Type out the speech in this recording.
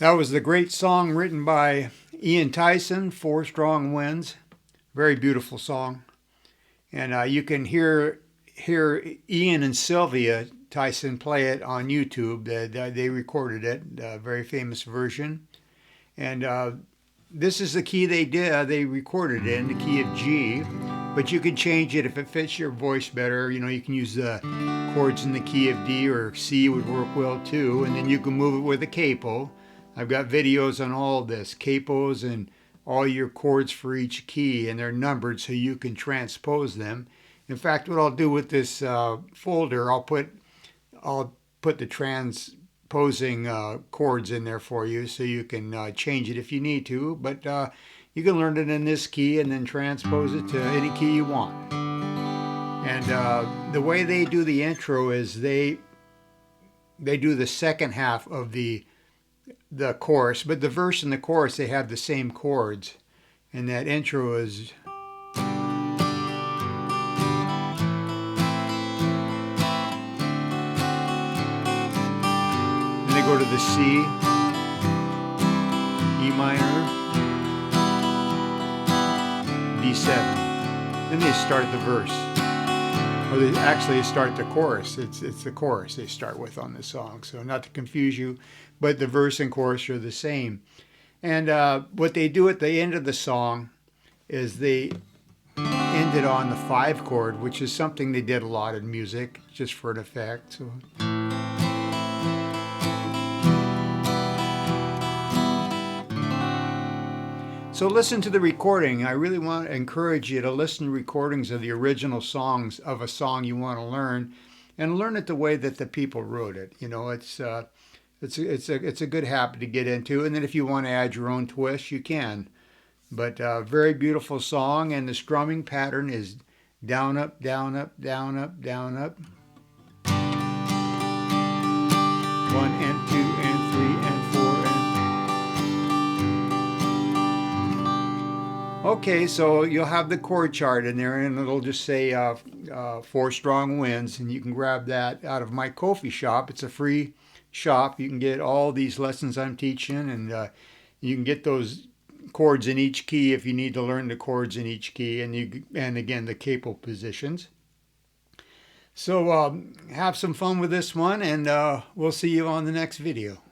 That was the great song written by Ian Tyson, Four Strong Winds. Very beautiful song. And you can hear Ian and Sylvia Tyson play it on YouTube. They recorded it, a very famous version. And this is the key they recorded it in, the key of G. But you can change it if it fits your voice better. You know, you can use the chords in the key of D, or C would work well too. And then you can move it with a capo. I've got videos on all of this, capos and all your chords for each key, and they're numbered so you can transpose them. In fact, what I'll do with this folder, I'll put the transposing chords in there for you so you can change it if you need to. But you can learn it in this key and then transpose it to any key you want. And the way they do the intro is they do the second half of the chorus, but the verse and the chorus, they have the same chords. And that intro is and they go to the C, E minor, D7. Then they start the verse. Or they actually start the chorus. It's the chorus they start with on the song. So not to confuse you, but the verse and chorus are the same. And what they do at the end of the song is they end it on the 5 chord, which is something they did a lot in music, just for an effect. So listen to the recording. I really want to encourage you to listen to recordings of the original songs of a song you want to learn, and learn it the way that the people wrote it. You know, it's a good habit to get into. And then if you want to add your own twist, you can. But very beautiful song, and the strumming pattern is down, up, down, up, down, up, down, up. 1 and 2 and 3 and 4 and... Okay, so you'll have the chord chart in there, and it'll just say 4 Strong Winds, and you can grab that out of my Ko-fi shop. It's a free shop. You can get all these lessons I'm teaching, and you can get those chords in each key if you need to learn the chords in each key, and again the capo positions. So have some fun with this one, and we'll see you on the next video.